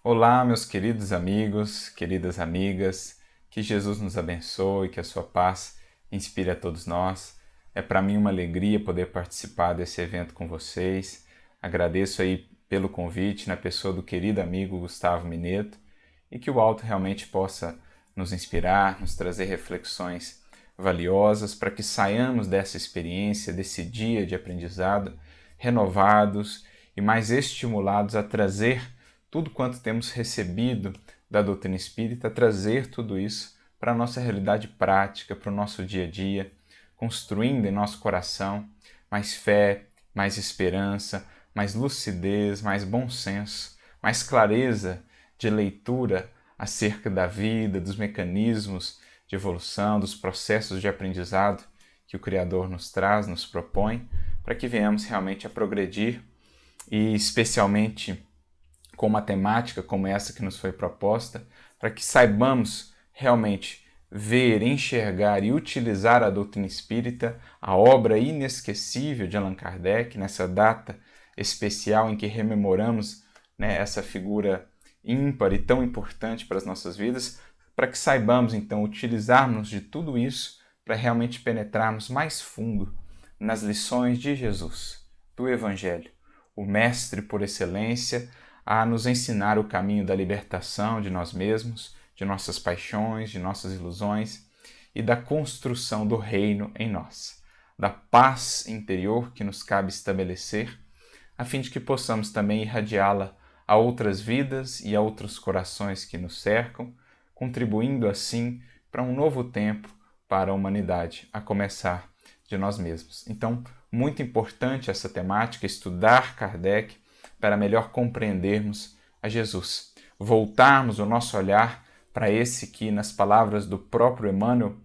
Olá, meus queridos amigos, queridas amigas, que Jesus nos abençoe, que a sua paz inspire a todos nós. É para mim uma alegria poder participar desse evento com vocês. Agradeço aí pelo convite na pessoa do querido amigo Gustavo Mineto e que o alto realmente possa nos inspirar, nos trazer reflexões valiosas para que saiamos dessa experiência, desse dia de aprendizado, renovados e mais estimulados a trazer tudo quanto temos recebido da doutrina espírita, trazer tudo isso para a nossa realidade prática, para o nosso dia a dia, construindo em nosso coração mais fé, mais esperança, mais lucidez, mais bom senso, mais clareza de leitura acerca da vida, dos mecanismos de evolução, dos processos de aprendizado que o Criador nos traz, nos propõe, para que venhamos realmente a progredir e especialmente com uma temática como essa que nos foi proposta, para que saibamos realmente ver, enxergar e utilizar a doutrina espírita, a obra inesquecível de Allan Kardec, nessa data especial em que rememoramos, essa figura ímpar e tão importante para as nossas vidas, para que saibamos então utilizarmos de tudo isso para realmente penetrarmos mais fundo nas lições de Jesus, do Evangelho, o Mestre por excelência, a nos ensinar o caminho da libertação de nós mesmos, de nossas paixões, de nossas ilusões e da construção do reino em nós, da paz interior que nos cabe estabelecer, a fim de que possamos também irradiá-la a outras vidas e a outros corações que nos cercam, contribuindo assim para um novo tempo para a humanidade, a começar de nós mesmos. Então, muito importante essa temática, estudar Kardec, para melhor compreendermos a Jesus. Voltarmos o nosso olhar para esse que, nas palavras do próprio Emmanuel,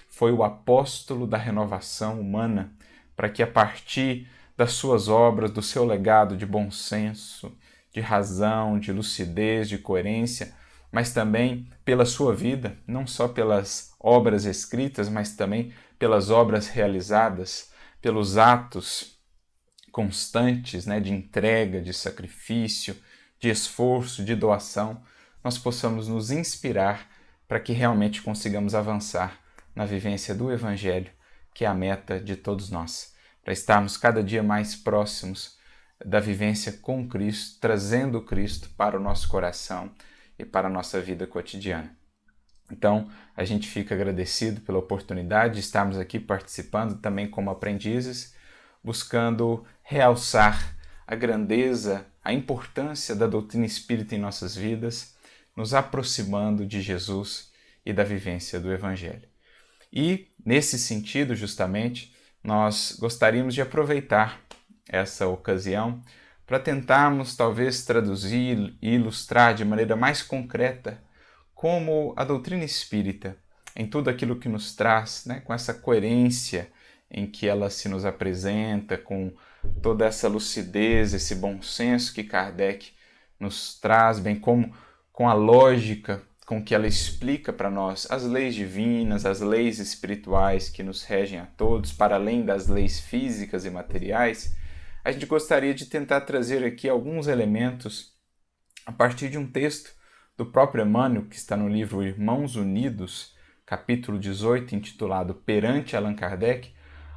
foi o apóstolo da renovação humana, para que a partir das suas obras, do seu legado de bom senso, de razão, de lucidez, de coerência, mas também pela sua vida, não só pelas obras escritas, mas também pelas obras realizadas, pelos atos constantes, de entrega, de sacrifício, de esforço, de doação, nós possamos nos inspirar para que realmente consigamos avançar na vivência do Evangelho, que é a meta de todos nós, para estarmos cada dia mais próximos da vivência com Cristo, trazendo Cristo para o nosso coração e para a nossa vida cotidiana. Então, a gente fica agradecido pela oportunidade de estarmos aqui participando também como aprendizes, buscando realçar a grandeza, a importância da doutrina espírita em nossas vidas, nos aproximando de Jesus e da vivência do Evangelho. E, nesse sentido, justamente, nós gostaríamos de aproveitar essa ocasião para tentarmos, talvez, traduzir e ilustrar de maneira mais concreta como a doutrina espírita, em tudo aquilo que nos traz, com essa coerência em que ela se nos apresenta, com toda essa lucidez, esse bom senso que Kardec nos traz, bem como com a lógica com que ela explica para nós as leis divinas, as leis espirituais que nos regem a todos, para além das leis físicas e materiais, a gente gostaria de tentar trazer aqui alguns elementos a partir de um texto do próprio Emmanuel, que está no livro Irmãos Unidos, capítulo 18, intitulado Perante Allan Kardec,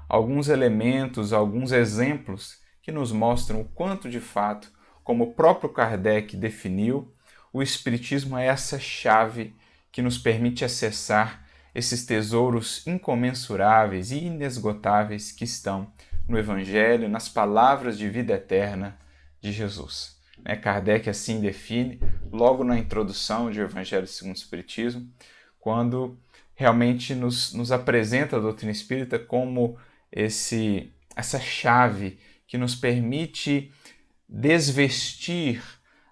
alguns elementos, alguns exemplos que nos mostram o quanto, de fato, como o próprio Kardec definiu, o Espiritismo é essa chave que nos permite acessar esses tesouros incomensuráveis e inesgotáveis que estão no Evangelho, nas palavras de vida eterna de Jesus. Kardec assim define, logo na introdução de O Evangelho segundo o Espiritismo, quando realmente nos apresenta a doutrina espírita como essa chave que nos permite desvestir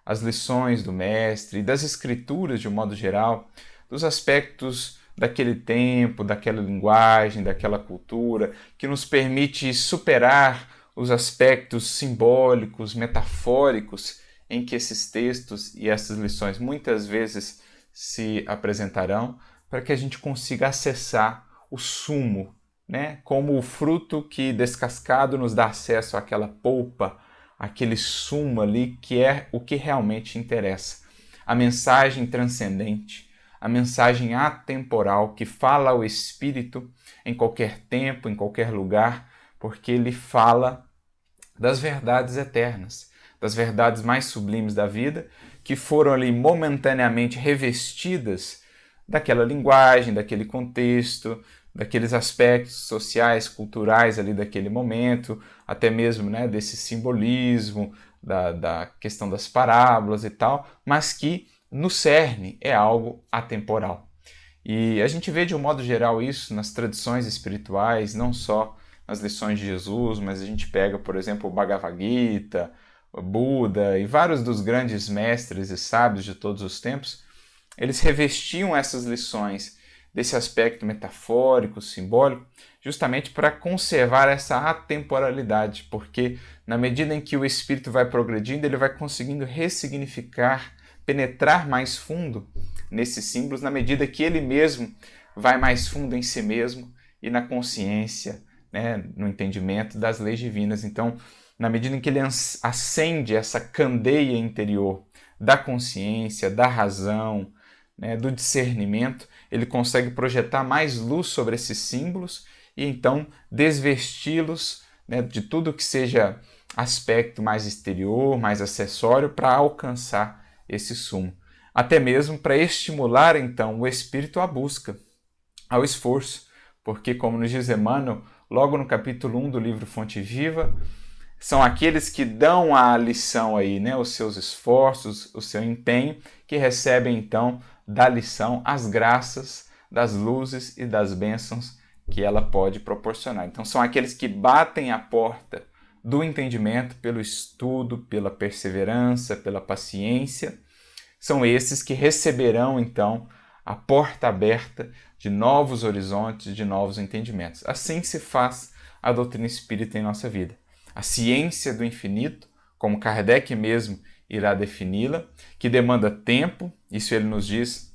as lições do Mestre e das Escrituras de um modo geral, dos aspectos daquele tempo, daquela linguagem, daquela cultura, que nos permite superar os aspectos simbólicos, metafóricos em que esses textos e essas lições muitas vezes se apresentarão, para que a gente consiga acessar o sumo, como o fruto que descascado nos dá acesso àquela polpa, aquele sumo ali que é o que realmente interessa. a mensagem transcendente, a mensagem atemporal que fala ao espírito em qualquer tempo, em qualquer lugar, porque ele fala das verdades eternas, das verdades mais sublimes da vida, que foram ali momentaneamente revestidas daquela linguagem, daquele contexto, daqueles aspectos sociais, culturais ali daquele momento, até mesmo, né, desse simbolismo, da questão das parábolas e tal, mas que no cerne é algo atemporal. E a gente vê de um modo geral isso nas tradições espirituais, não só nas lições de Jesus, mas a gente pega, por exemplo, o Bhagavad Gita, o Buda e vários dos grandes mestres e sábios de todos os tempos, eles revestiam essas lições desse aspecto metafórico, simbólico, justamente para conservar essa atemporalidade, porque na medida em que o espírito vai progredindo, ele vai conseguindo ressignificar, penetrar mais fundo nesses símbolos, na medida que ele mesmo vai mais fundo em si mesmo e na consciência, né, no entendimento das leis divinas. Então, na medida em que ele acende essa candeia interior da consciência, da razão, né, do discernimento, ele consegue projetar mais luz sobre esses símbolos e então desvesti-los, né, de tudo que seja aspecto mais exterior, mais acessório, para alcançar esse sumo. Até mesmo para estimular então o espírito à busca, ao esforço, porque, como nos diz Emmanuel, logo no capítulo 1 do livro Fonte Viva, são aqueles que dão a lição aí, né, os seus esforços, o seu empenho, que recebem então da lição as graças das luzes e das bênçãos que ela pode proporcionar. Então são aqueles que batem a porta do entendimento pelo estudo, pela perseverança, pela paciência. São esses que receberão então a porta aberta de novos horizontes, de novos entendimentos. Assim se faz a doutrina espírita em nossa vida. A ciência do infinito, como Kardec mesmo irá defini-la, que demanda tempo, isso ele nos diz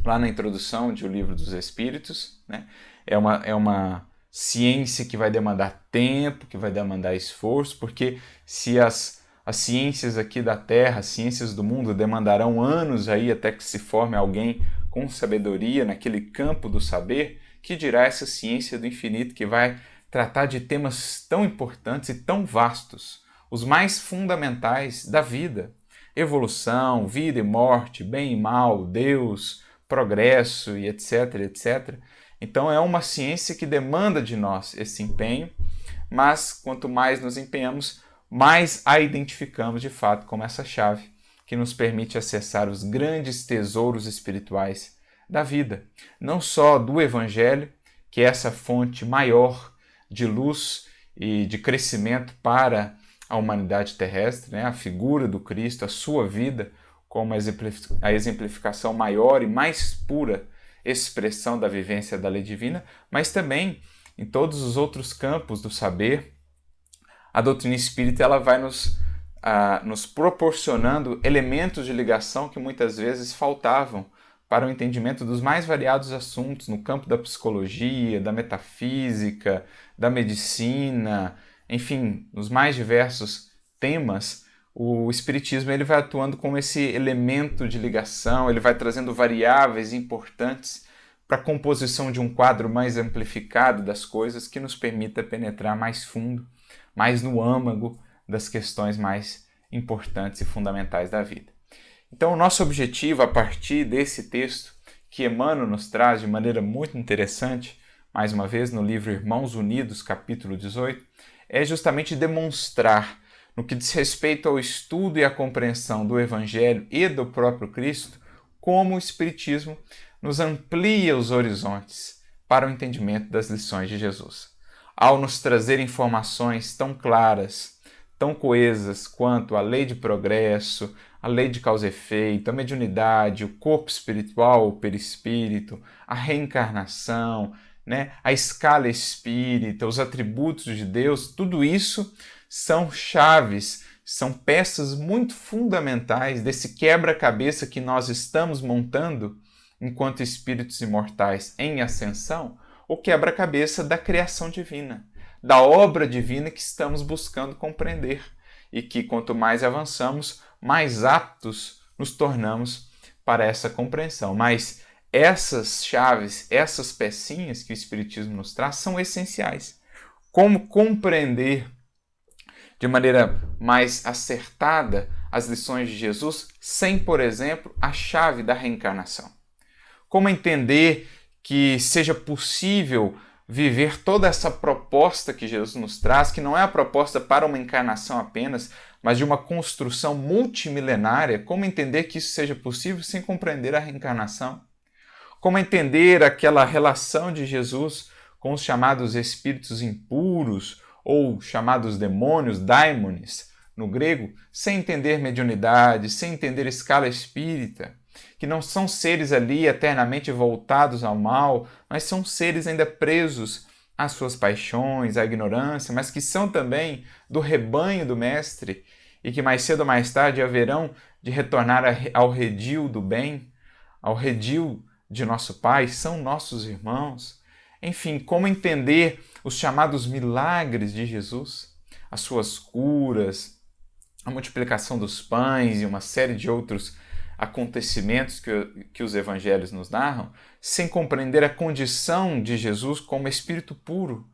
lá na introdução de O Livro dos Espíritos, né? É uma ciência que vai demandar tempo, que vai demandar esforço, porque se as ciências aqui da Terra, as ciências do mundo demandarão anos aí até que se forme alguém com sabedoria naquele campo do saber, que dirá essa ciência do infinito que vai tratar de temas tão importantes e tão vastos, os mais fundamentais da vida: evolução, vida e morte, bem e mal, Deus, progresso e etc, etc. Então é uma ciência que demanda de nós esse empenho, mas quanto mais nos empenhamos, mais a identificamos de fato como essa chave que nos permite acessar os grandes tesouros espirituais da vida, não só do Evangelho, que é essa fonte maior de luz e de crescimento para a humanidade terrestre, né? A figura do Cristo, a sua vida, como a exemplificação maior e mais pura expressão da vivência da lei divina, mas também em todos os outros campos do saber. A doutrina espírita ela vai nos proporcionando elementos de ligação que muitas vezes faltavam para o entendimento dos mais variados assuntos no campo da psicologia, da metafísica, da medicina, enfim, nos mais diversos temas. O Espiritismo ele vai atuando como esse elemento de ligação, ele vai trazendo variáveis importantes para a composição de um quadro mais amplificado das coisas que nos permita penetrar mais fundo, mais no âmago das questões mais importantes e fundamentais da vida. Então, o nosso objetivo, a partir desse texto que Emmanuel nos traz de maneira muito interessante, mais uma vez no livro Irmãos Unidos, capítulo 18, é justamente demonstrar, no que diz respeito ao estudo e à compreensão do Evangelho e do próprio Cristo, como o Espiritismo nos amplia os horizontes para o entendimento das lições de Jesus. Ao nos trazer informações tão claras, tão coesas quanto a lei de progresso, a lei de causa e efeito, a mediunidade, o corpo espiritual, o perispírito, a reencarnação, né, a escala espírita, os atributos de Deus, tudo isso são chaves, são peças muito fundamentais desse quebra-cabeça que nós estamos montando enquanto espíritos imortais em ascensão, o quebra-cabeça da criação divina, da obra divina que estamos buscando compreender e que quanto mais avançamos, mais aptos nos tornamos para essa compreensão. Mas essas chaves, essas pecinhas que o Espiritismo nos traz são essenciais. Como compreender de maneira mais acertada as lições de Jesus sem, por exemplo, a chave da reencarnação? Como entender que seja possível viver toda essa proposta que Jesus nos traz, que não é a proposta para uma encarnação apenas, mas de uma construção multimilenária? Como entender que isso seja possível sem compreender a reencarnação? Como entender aquela relação de Jesus com os chamados espíritos impuros, ou chamados demônios, daimones, no grego, sem entender mediunidade, sem entender escala espírita, que não são seres ali eternamente voltados ao mal, mas são seres ainda presos às suas paixões, à ignorância, mas que são também do rebanho do Mestre e que mais cedo ou mais tarde haverão de retornar ao redil do bem, ao redil de nosso Pai, são nossos irmãos. Enfim, como entender os chamados milagres de Jesus, as suas curas, a multiplicação dos pães e uma série de outros acontecimentos que os evangelhos nos narram, sem compreender a condição de Jesus como Espírito puro,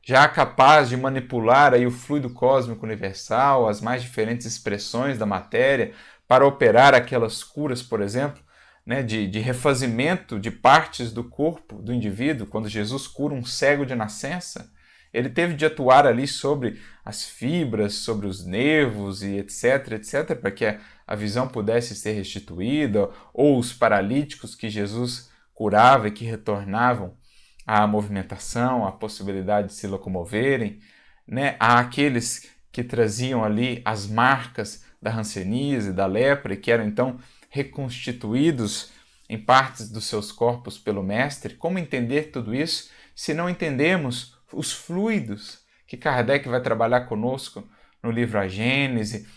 já capaz de manipular aí o fluido cósmico universal, as mais diferentes expressões da matéria, para operar aquelas curas, por exemplo, né, de refazimento de partes do corpo do indivíduo. Quando Jesus cura um cego de nascença, ele teve de atuar ali sobre as fibras, sobre os nervos e etc, para que a visão pudesse ser restituída, ou os paralíticos que Jesus curava e que retornavam à movimentação, à possibilidade de se locomoverem, né? Há aqueles que traziam ali as marcas da hanseníase, da lepra, e que eram então reconstituídos em partes dos seus corpos pelo Mestre. Como entender tudo isso se não entendemos os fluidos que Kardec vai trabalhar conosco no livro A Gênese,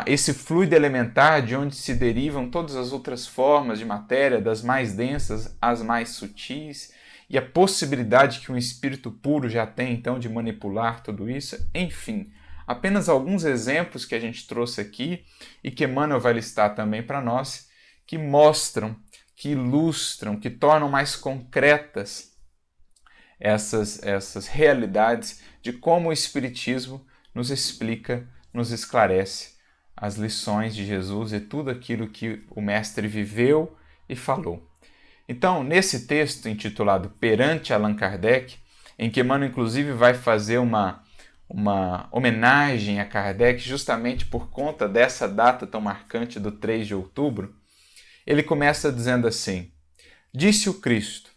esse fluido elementar de onde se derivam todas as outras formas de matéria, das mais densas às mais sutis, e a possibilidade que um espírito puro já tem então de manipular tudo isso? Enfim, apenas alguns exemplos que a gente trouxe aqui e que Emmanuel vai listar também para nós, que mostram, que ilustram, que tornam mais concretas essas realidades de como o Espiritismo nos explica, nos esclarece as lições de Jesus e tudo aquilo que o Mestre viveu e falou. Então, nesse texto intitulado Perante Allan Kardec, em que Emmanuel inclusive vai fazer uma homenagem a Kardec justamente por conta dessa data tão marcante do 3 de outubro, ele começa dizendo assim: disse o Cristo,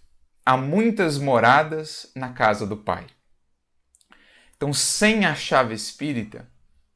há muitas moradas na casa do Pai. Então, sem a chave espírita,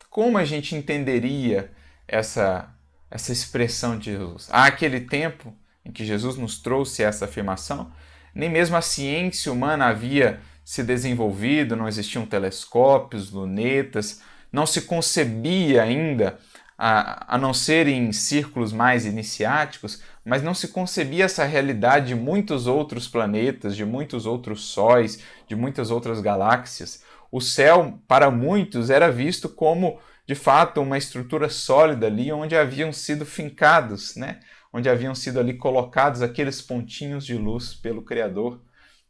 como a gente entenderia essa expressão de Jesus? Há aquele tempo em que Jesus nos trouxe essa afirmação, nem mesmo a ciência humana havia se desenvolvido, não existiam telescópios, lunetas, não se concebia ainda, a não ser em círculos mais iniciáticos, mas não se concebia essa realidade de muitos outros planetas, de muitos outros sóis, de muitas outras galáxias. O céu, para muitos, era visto como, de fato, uma estrutura sólida ali, onde haviam sido fincados, né? Onde haviam sido ali colocados aqueles pontinhos de luz pelo Criador.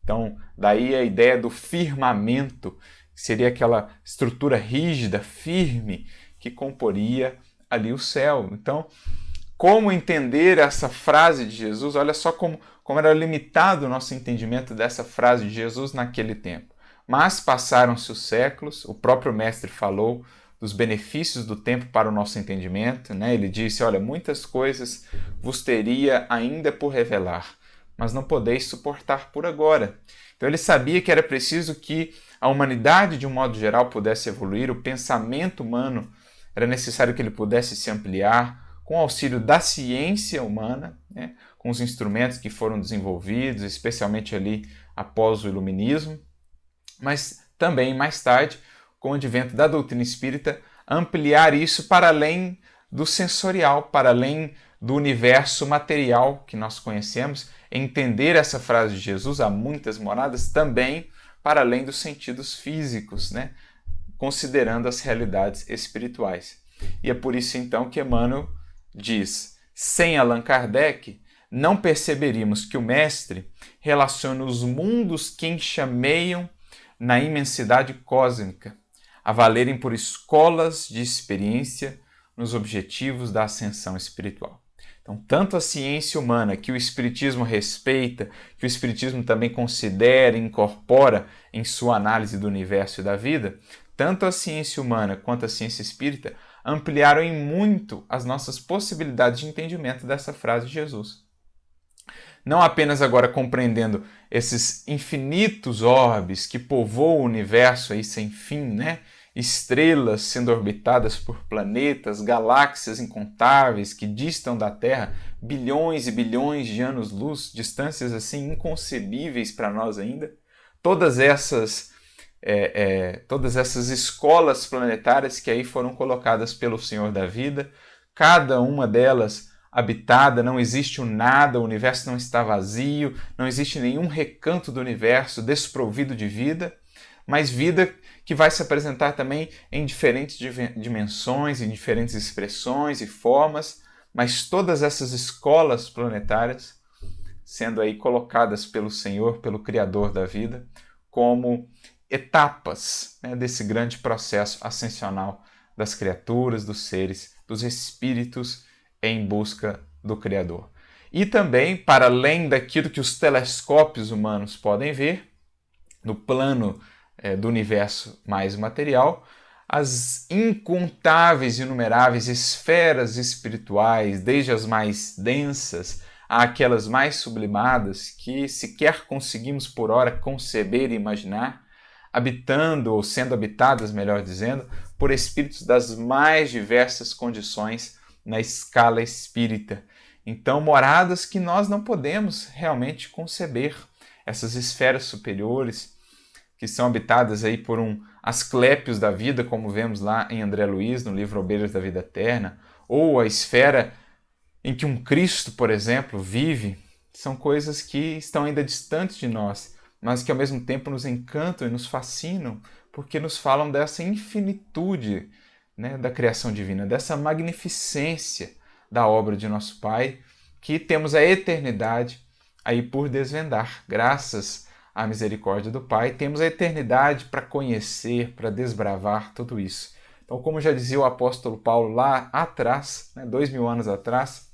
Então, daí a ideia do firmamento, que seria aquela estrutura rígida, firme, que comporia ali o céu. Então, como entender essa frase de Jesus? Olha só como era limitado o nosso entendimento dessa frase de Jesus naquele tempo. Mas passaram-se os séculos, o próprio Mestre falou dos benefícios do tempo para o nosso entendimento, né? Ele disse, olha, muitas coisas vos teria ainda por revelar, mas não podeis suportar por agora. Então ele sabia que era preciso que a humanidade, de um modo geral, pudesse evoluir, o pensamento humano era necessário que ele pudesse se ampliar, com o auxílio da ciência humana, né? Com os instrumentos que foram desenvolvidos, especialmente ali após o Iluminismo, mas também mais tarde, com o advento da doutrina espírita, ampliar isso para além do sensorial, para além do universo material que nós conhecemos, entender essa frase de Jesus, há muitas moradas, também para além dos sentidos físicos, né? Considerando as realidades espirituais. E é por isso então que Emmanuel diz, Sem Allan Kardec, não perceberíamos que o mestre relaciona os mundos que enxameiam na imensidade cósmica, a valerem por escolas de experiência nos objetivos da ascensão espiritual. Então, tanto a ciência humana, que o Espiritismo respeita, que o Espiritismo também considera e incorpora em sua análise do universo e da vida, tanto a ciência humana quanto a ciência espírita ampliaram em muito as nossas possibilidades de entendimento dessa frase de Jesus. Não apenas agora compreendendo esses infinitos orbes que povoam o universo aí sem fim, né? Estrelas sendo orbitadas por planetas, galáxias incontáveis que distam da Terra bilhões e bilhões de anos-luz, distâncias assim inconcebíveis para nós ainda. Todas essas escolas planetárias que aí foram colocadas pelo Senhor da vida, cada uma delas habitada, não existe o nada, o universo não está vazio, não existe nenhum recanto do universo desprovido de vida, mas vida que vai se apresentar também em diferentes dimensões, em diferentes expressões e formas, mas todas essas escolas planetárias sendo aí colocadas pelo Senhor, pelo Criador da vida, como etapas, né, desse grande processo ascensional das criaturas, dos seres, dos espíritos em busca do Criador. E também, para além daquilo que os telescópios humanos podem ver, no plano do universo mais material, as incontáveis e inumeráveis esferas espirituais, desde as mais densas àquelas mais sublimadas, que sequer conseguimos por hora conceber e imaginar, habitando ou sendo habitadas, melhor dizendo, por espíritos das mais diversas condições na escala espírita. Então, moradas que nós não podemos realmente conceber, essas esferas superiores que são habitadas aí por asclépios da vida, como vemos lá em André Luiz, no livro Obreiros da Vida Eterna, ou a esfera em que um Cristo, por exemplo, vive, são coisas que estão ainda distantes de nós, mas que ao mesmo tempo nos encantam e nos fascinam, porque nos falam dessa infinitude, né, da criação divina, dessa magnificência da obra de nosso Pai, que temos a eternidade aí por desvendar. Graças à misericórdia do Pai, temos a eternidade para conhecer, para desbravar tudo isso. Então, como já dizia o apóstolo Paulo lá atrás, 2000 anos atrás,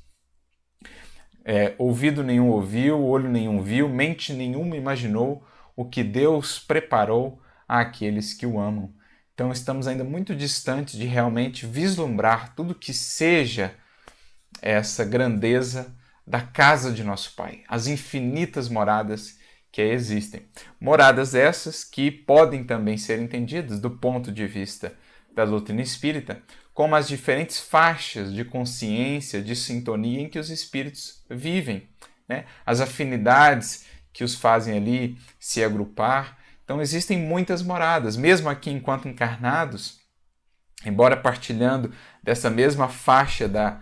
ouvido nenhum ouviu, olho nenhum viu, mente nenhuma imaginou o que Deus preparou àqueles que o amam. Então estamos ainda muito distantes de realmente vislumbrar tudo que seja essa grandeza da casa de nosso Pai, as infinitas moradas que existem. Moradas essas que podem também ser entendidas do ponto de vista da doutrina espírita como as diferentes faixas de consciência, de sintonia em que os espíritos vivem, né? As afinidades que os fazem ali se agrupar. Então existem muitas moradas, mesmo aqui enquanto encarnados, embora partilhando dessa mesma faixa da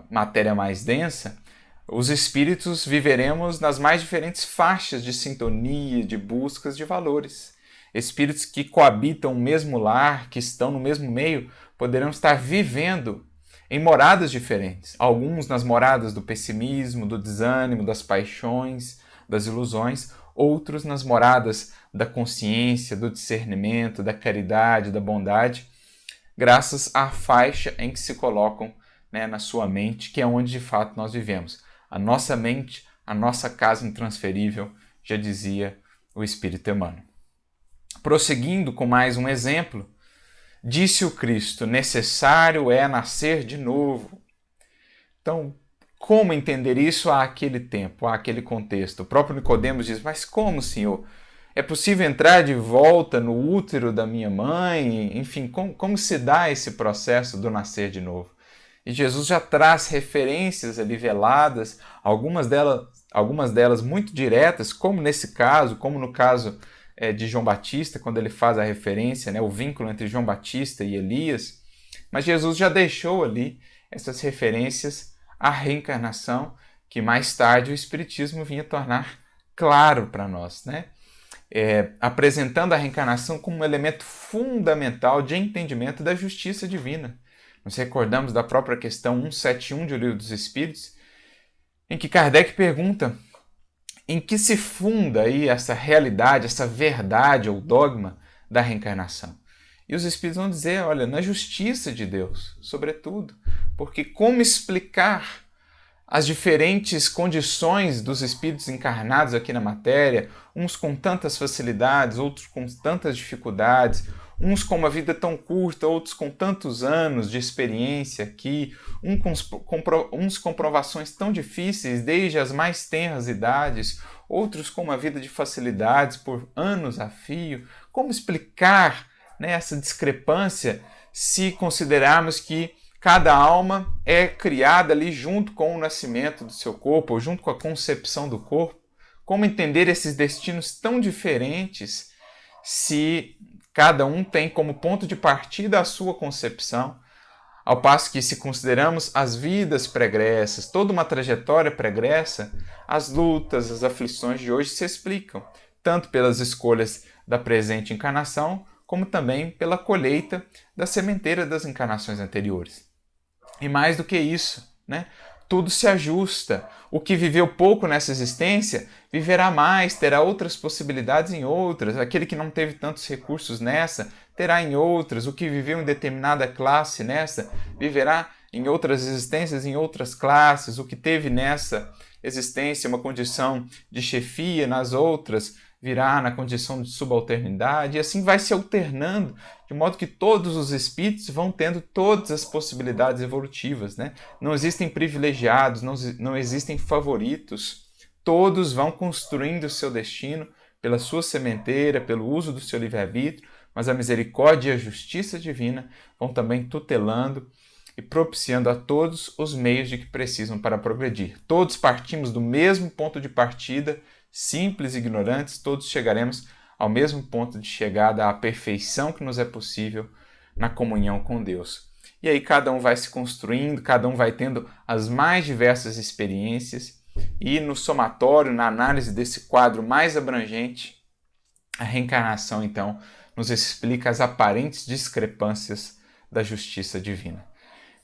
matéria mais densa, os espíritos viveremos nas mais diferentes faixas de sintonia, de buscas de valores. Espíritos que coabitam o mesmo lar, que estão no mesmo meio, poderão estar vivendo em moradas diferentes. Alguns nas moradas do pessimismo, do desânimo, das paixões, das ilusões. Outros nas moradas da consciência, do discernimento, da caridade, da bondade, graças à faixa em que se colocam, né, na sua mente, que é onde de fato nós vivemos. A nossa mente, a nossa casa intransferível, já dizia o Espírito Emmanuel. Prosseguindo com mais um exemplo, disse o Cristo: necessário é nascer de novo. Então, como entender isso àquele tempo, àquele contexto? O próprio Nicodemos diz: mas como, Senhor? É possível entrar de volta no útero da minha mãe? Enfim, como se dá esse processo do nascer de novo? E Jesus já traz referências ali veladas, algumas delas muito diretas, como nesse caso, como no caso de João Batista, quando ele faz a referência, né, o vínculo entre João Batista e Elias. Mas Jesus já deixou ali essas referências à reencarnação, que mais tarde o Espiritismo vinha tornar claro para nós, né? Apresentando a reencarnação como um elemento fundamental de entendimento da justiça divina. Nos recordamos da própria questão 171 de O Livro dos Espíritos, em que Kardec pergunta em que se funda aí essa realidade, essa verdade ou dogma da reencarnação. E os Espíritos vão dizer, olha, na justiça de Deus, sobretudo, porque como explicar as diferentes condições dos espíritos encarnados aqui na matéria, uns com tantas facilidades, outros com tantas dificuldades, uns com uma vida tão curta, outros com tantos anos de experiência aqui, uns com provações tão difíceis desde as mais tenras idades, outros com uma vida de facilidades por anos a fio. Como explicar, né, essa discrepância se considerarmos que cada alma é criada ali junto com o nascimento do seu corpo, ou junto com a concepção do corpo? Como entender esses destinos tão diferentes se cada um tem como ponto de partida a sua concepção, ao passo que, se consideramos as vidas pregressas, toda uma trajetória pregressa, as lutas, as aflições de hoje se explicam, tanto pelas escolhas da presente encarnação, como também pela colheita da sementeira das encarnações anteriores. E mais do que isso, né? Tudo se ajusta. O que viveu pouco nessa existência, viverá mais, terá outras possibilidades em outras. Aquele que não teve tantos recursos nessa, terá em outras. O que viveu em determinada classe nessa, viverá em outras existências, em outras classes. O que teve nessa existência uma condição de chefia, nas outras virá na condição de subalternidade, e assim vai se alternando, de modo que todos os espíritos vão tendo todas as possibilidades evolutivas, né? Não existem privilegiados, não existem favoritos, todos vão construindo o seu destino pela sua sementeira, pelo uso do seu livre-arbítrio, mas a misericórdia e a justiça divina vão também tutelando e propiciando a todos os meios de que precisam para progredir. Todos partimos do mesmo ponto de partida, simples e ignorantes, todos chegaremos ao mesmo ponto de chegada à perfeição que nos é possível na comunhão com Deus. E aí cada um vai se construindo, cada um vai tendo as mais diversas experiências e no somatório, na análise desse quadro mais abrangente, a reencarnação então nos explica as aparentes discrepâncias da justiça divina.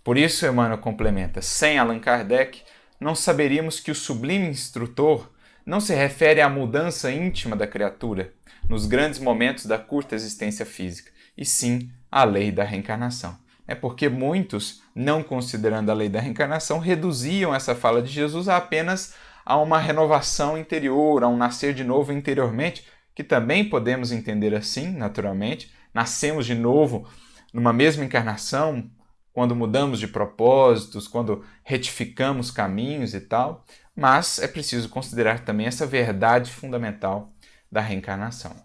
Por isso, Emmanuel complementa, sem Allan Kardec, não saberíamos que o sublime instrutor não se refere à mudança íntima da criatura, nos grandes momentos da curta existência física, e sim à lei da reencarnação. É porque muitos, não considerando a lei da reencarnação, reduziam essa fala de Jesus a apenas a uma renovação interior, a um nascer de novo interiormente, que também podemos entender assim, naturalmente. Nascemos de novo numa mesma encarnação, quando mudamos de propósitos, quando retificamos caminhos e tal, mas é preciso considerar também essa verdade fundamental da reencarnação.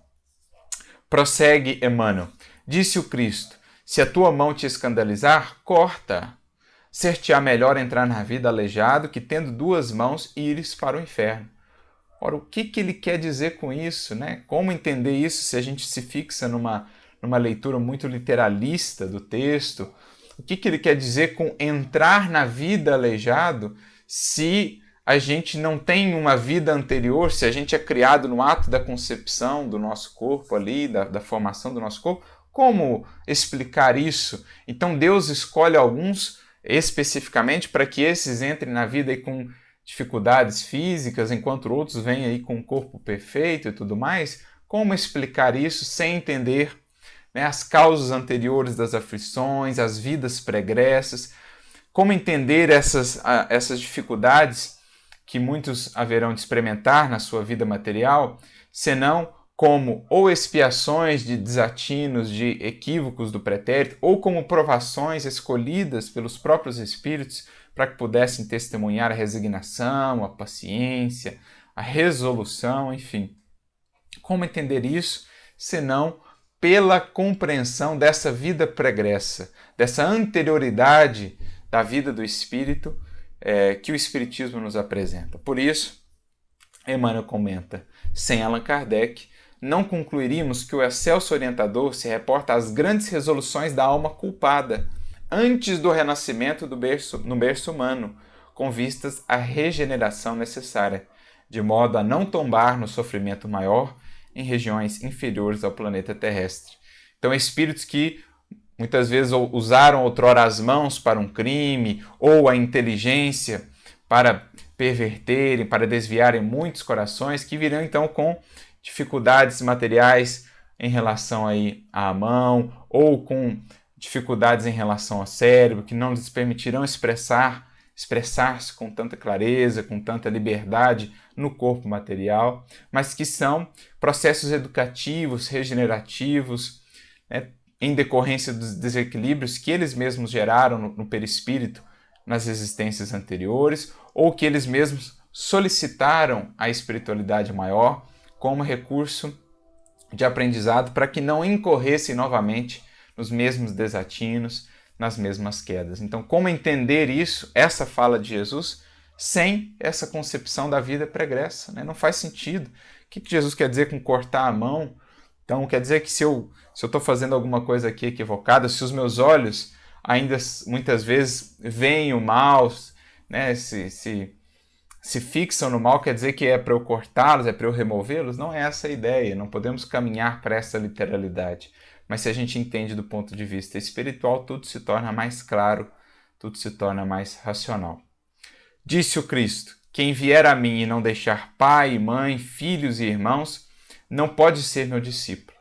Prossegue Emmanuel. Disse o Cristo, se a tua mão te escandalizar, corta. Ser-te-á melhor entrar na vida aleijado que, tendo duas mãos, ires para o inferno. Ora, o que ele quer dizer com isso, né? Como entender isso se a gente se fixa numa leitura muito literalista do texto? O que ele quer dizer com entrar na vida aleijado se a gente não tem uma vida anterior, se a gente é criado no ato da concepção do nosso corpo ali, da formação do nosso corpo? Como explicar isso? Então Deus escolhe alguns especificamente para que esses entrem na vida aí com dificuldades físicas, enquanto outros vêm aí com um corpo perfeito e tudo mais? Como explicar isso sem entender, né, as causas anteriores das aflições, as vidas pregressas? Como entender essas dificuldades que muitos haverão de experimentar na sua vida material, senão como ou expiações de desatinos, de equívocos do pretérito, ou como provações escolhidas pelos próprios espíritos para que pudessem testemunhar a resignação, a paciência, a resolução, enfim. Como entender isso, senão pela compreensão dessa vida pregressa, dessa anterioridade da vida do espírito que o Espiritismo nos apresenta. Por isso, Emmanuel comenta, sem Allan Kardec, não concluiríamos que o excelso orientador se reporta às grandes resoluções da alma culpada, antes do renascimento no berço humano, com vistas à regeneração necessária, de modo a não tombar no sofrimento maior em regiões inferiores ao planeta terrestre. Então, espíritos que muitas vezes usaram outrora as mãos para um crime ou a inteligência para perverterem, para desviarem muitos corações, que virão então com dificuldades materiais em relação aí à mão ou com dificuldades em relação ao cérebro, que não lhes permitirão expressar-se com tanta clareza, com tanta liberdade no corpo material, mas que são processos educativos, regenerativos, né, em decorrência dos desequilíbrios que eles mesmos geraram no perispírito nas existências anteriores, ou que eles mesmos solicitaram a espiritualidade maior como recurso de aprendizado para que não incorressem novamente nos mesmos desatinos, nas mesmas quedas. Então, como entender isso, essa fala de Jesus, sem essa concepção da vida pregressa? Né? Não faz sentido. O que Jesus quer dizer com cortar a mão? Então, quer dizer que se eu estou fazendo alguma coisa aqui equivocada, se os meus olhos ainda muitas vezes veem o mal, né, se fixam no mal, quer dizer que é para eu cortá-los, é para eu removê-los? Não é essa a ideia, não podemos caminhar para essa literalidade. Mas se a gente entende do ponto de vista espiritual, tudo se torna mais claro, tudo se torna mais racional. Disse o Cristo: quem vier a mim e não deixar pai, mãe, filhos e irmãos, não pode ser meu discípulo.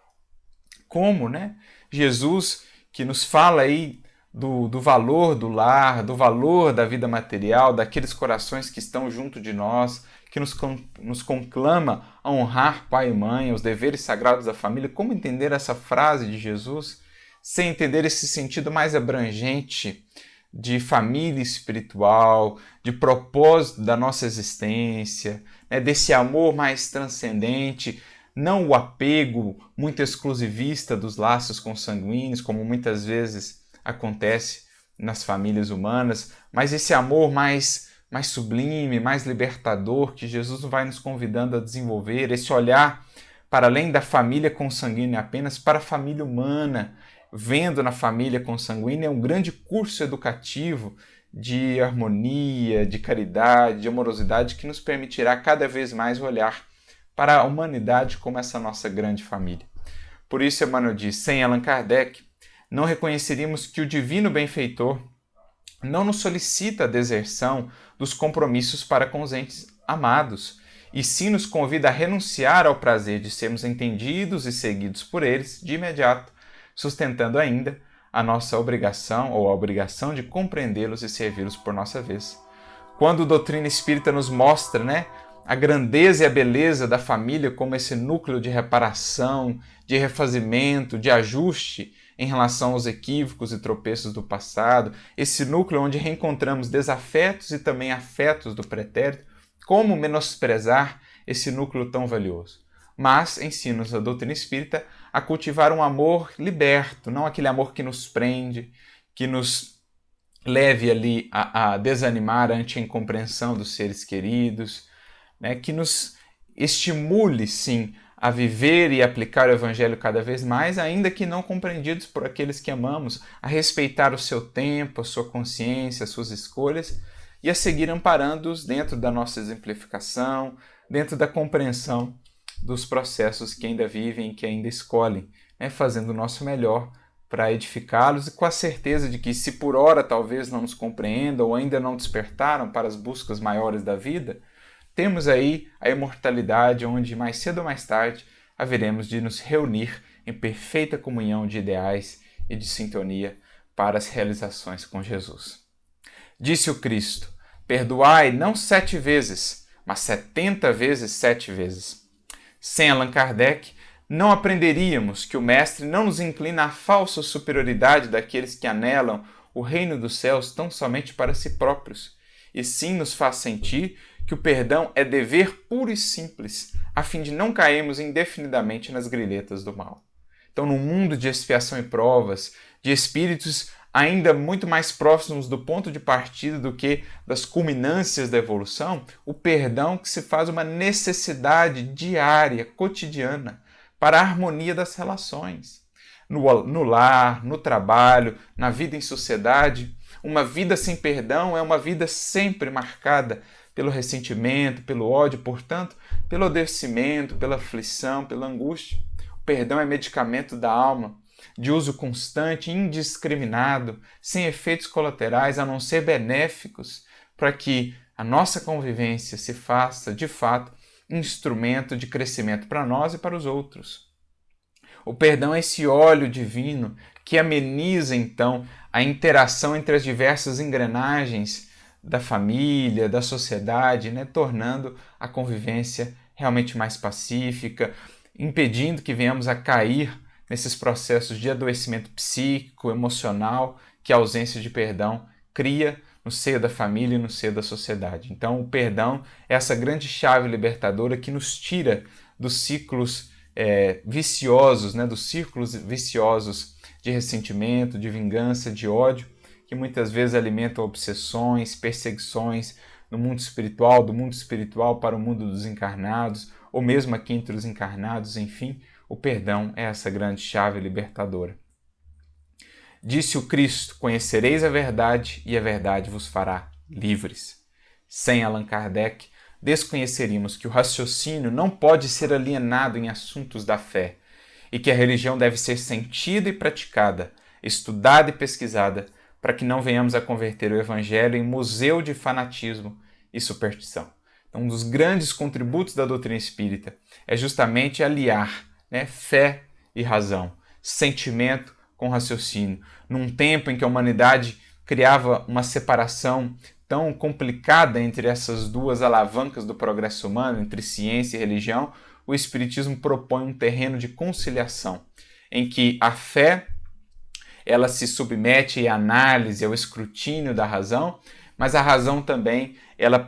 Como, né? Jesus, que nos fala aí do valor do lar, do valor da vida material, daqueles corações que estão junto de nós, que nos conclama a honrar pai e mãe, os deveres sagrados da família. Como entender essa frase de Jesus sem entender esse sentido mais abrangente de família espiritual, de propósito da nossa existência, né, desse amor mais transcendente, não o apego muito exclusivista dos laços consanguíneos, como muitas vezes acontece nas famílias humanas, mas esse amor mais sublime, mais libertador, que Jesus vai nos convidando a desenvolver, esse olhar para além da família consanguínea apenas, para a família humana, vendo na família consanguínea um grande curso educativo de harmonia, de caridade, de amorosidade, que nos permitirá cada vez mais olhar para a humanidade como essa nossa grande família. Por isso, Emmanuel diz, sem Allan Kardec, não reconheceríamos que o divino benfeitor não nos solicita a deserção dos compromissos para com os entes amados, e sim nos convida a renunciar ao prazer de sermos entendidos e seguidos por eles de imediato, sustentando ainda a nossa obrigação ou a obrigação de compreendê-los e servi-los por nossa vez. Quando a doutrina espírita nos mostra, né, a grandeza e a beleza da família como esse núcleo de reparação, de refazimento, de ajuste em relação aos equívocos e tropeços do passado, esse núcleo onde reencontramos desafetos e também afetos do pretérito, como menosprezar esse núcleo tão valioso? Mas ensina-nos a doutrina espírita a cultivar um amor liberto, não aquele amor que nos prende, que nos leve ali a desanimar ante a incompreensão dos seres queridos, né, que nos estimule, sim, a viver e aplicar o Evangelho cada vez mais, ainda que não compreendidos por aqueles que amamos, a respeitar o seu tempo, a sua consciência, as suas escolhas, e a seguir amparando-os dentro da nossa exemplificação, dentro da compreensão dos processos que ainda vivem e que ainda escolhem, né, fazendo o nosso melhor para edificá-los e com a certeza de que, se por ora talvez não nos compreendam ou ainda não despertaram para as buscas maiores da vida, temos aí a imortalidade, onde mais cedo ou mais tarde haveremos de nos reunir em perfeita comunhão de ideais e de sintonia para as realizações com Jesus. Disse o Cristo: perdoai não 7 vezes, mas 70 vezes 7 vezes. Sem Allan Kardec, não aprenderíamos que o Mestre não nos inclina à falsa superioridade daqueles que anelam o reino dos céus tão somente para si próprios, e sim nos faz sentir que o perdão é dever puro e simples, a fim de não cairmos indefinidamente nas grilhetas do mal. Então, num mundo de expiação e provas, de espíritos ainda muito mais próximos do ponto de partida do que das culminâncias da evolução, o perdão que se faz uma necessidade diária, cotidiana, para a harmonia das relações. No lar, no trabalho, na vida em sociedade, uma vida sem perdão é uma vida sempre marcada pelo ressentimento, pelo ódio, portanto, pelo adoecimento, pela aflição, pela angústia. O perdão é medicamento da alma, de uso constante, indiscriminado, sem efeitos colaterais, a não ser benéficos, para que a nossa convivência se faça, de fato, instrumento de crescimento para nós e para os outros. O perdão é esse óleo divino que ameniza, então, a interação entre as diversas engrenagens da família, da sociedade, né, tornando a convivência realmente mais pacífica, impedindo que venhamos a cair nesses processos de adoecimento psíquico, emocional, que a ausência de perdão cria no seio da família e no seio da sociedade. Então, o perdão é essa grande chave libertadora que nos tira dos ciclos viciosos, né, dos círculos viciosos de ressentimento, de vingança, de ódio, que muitas vezes alimentam obsessões, perseguições no mundo espiritual, do mundo espiritual para o mundo dos encarnados, ou mesmo aqui entre os encarnados, enfim, o perdão é essa grande chave libertadora. Disse o Cristo: conhecereis a verdade e a verdade vos fará livres. Sem Allan Kardec, desconheceríamos que o raciocínio não pode ser alienado em assuntos da fé e que a religião deve ser sentida e praticada, estudada e pesquisada, para que não venhamos a converter o Evangelho em museu de fanatismo e superstição. Então, um dos grandes contributos da doutrina espírita é justamente aliar, né, fé e razão, sentimento com raciocínio. Num tempo em que a humanidade criava uma separação tão complicada entre essas duas alavancas do progresso humano, entre ciência e religião, o Espiritismo propõe um terreno de conciliação, em que a fé ela se submete à análise, ao escrutínio da razão, mas a razão também ela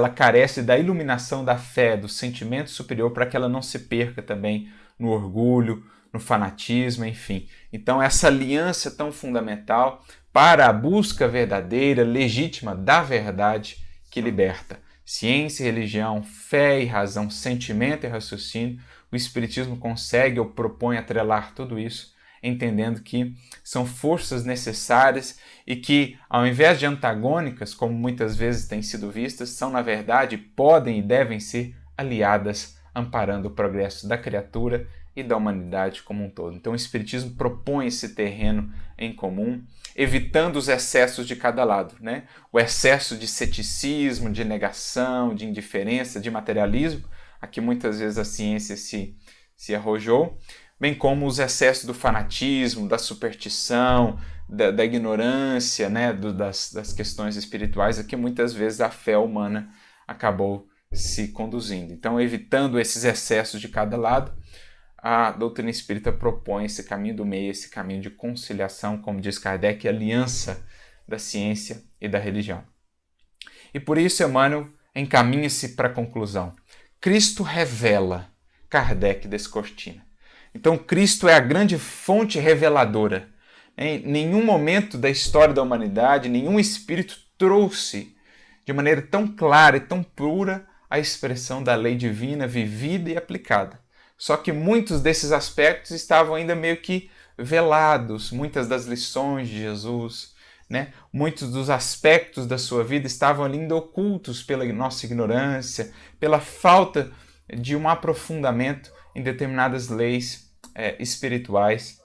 carece da iluminação da fé, do sentimento superior, para que ela não se perca também no orgulho, no fanatismo, enfim. Então essa aliança tão fundamental para a busca verdadeira, legítima da verdade que liberta. Ciência e religião, fé e razão, sentimento e raciocínio, o Espiritismo consegue ou propõe atrelar tudo isso, entendendo que são forças necessárias e que, ao invés de antagônicas, como muitas vezes têm sido vistas, são, na verdade, podem e devem ser aliadas, amparando o progresso da criatura e da humanidade como um todo. Então o Espiritismo propõe esse terreno em comum, evitando os excessos de cada lado, né? O excesso de ceticismo, de negação, de indiferença, de materialismo, a que muitas vezes a ciência se arrojou, bem como os excessos do fanatismo, da superstição, da ignorância, né? das questões espirituais, a que muitas vezes a fé humana acabou se conduzindo. Então, evitando esses excessos de cada lado, a doutrina espírita propõe esse caminho do meio, esse caminho de conciliação, como diz Kardec, aliança da ciência e da religião. E por isso Emmanuel encaminha-se para a conclusão. Cristo revela, Kardec descortina. Então Cristo é a grande fonte reveladora. Em nenhum momento da história da humanidade, nenhum espírito trouxe de maneira tão clara e tão pura a expressão da lei divina vivida e aplicada. Só que muitos desses aspectos estavam ainda meio que velados, muitas das lições de Jesus, né? Muitos dos aspectos da sua vida estavam ainda ocultos pela nossa ignorância, pela falta de um aprofundamento em determinadas leis espirituais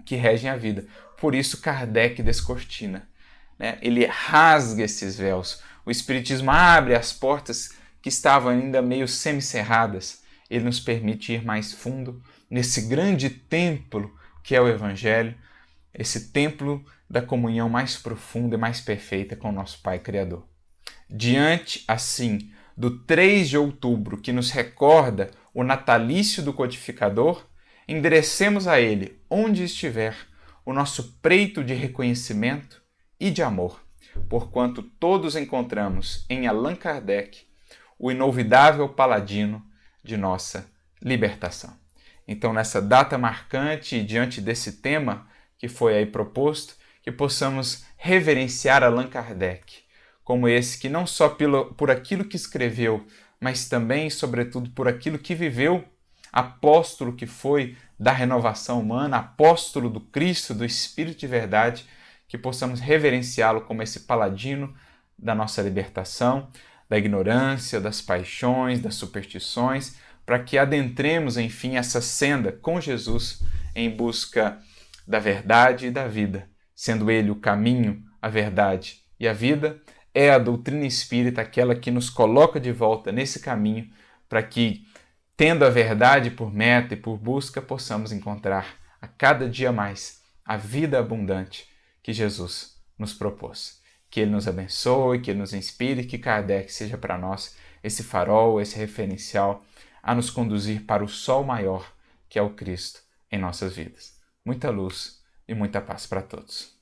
que regem a vida. Por isso Kardec descortina, né? Ele rasga esses véus. O Espiritismo abre as portas que estavam ainda meio semicerradas. Ele nos permite ir mais fundo nesse grande templo que é o Evangelho, esse templo da comunhão mais profunda e mais perfeita com o nosso Pai Criador. Diante, assim, do 3 de outubro, que nos recorda o natalício do codificador, enderecemos a ele, onde estiver, o nosso preito de reconhecimento e de amor, porquanto todos encontramos em Allan Kardec o inolvidável paladino de nossa libertação. Então, nessa data marcante e diante desse tema que foi aí proposto, que possamos reverenciar Allan Kardec como esse que não só por aquilo que escreveu, mas também e sobretudo por aquilo que viveu, apóstolo que foi da renovação humana, apóstolo do Cristo, do Espírito de verdade, que possamos reverenciá-lo como esse paladino da nossa libertação, da ignorância, das paixões, das superstições, para que adentremos, enfim, essa senda com Jesus em busca da verdade e da vida, sendo Ele o caminho, a verdade e a vida, é a doutrina espírita aquela que nos coloca de volta nesse caminho para que, tendo a verdade por meta e por busca, possamos encontrar a cada dia mais a vida abundante que Jesus nos propôs. Que Ele nos abençoe, que Ele nos inspire, que Kardec seja para nós esse farol, esse referencial a nos conduzir para o sol maior, que é o Cristo, em nossas vidas. Muita luz e muita paz para todos.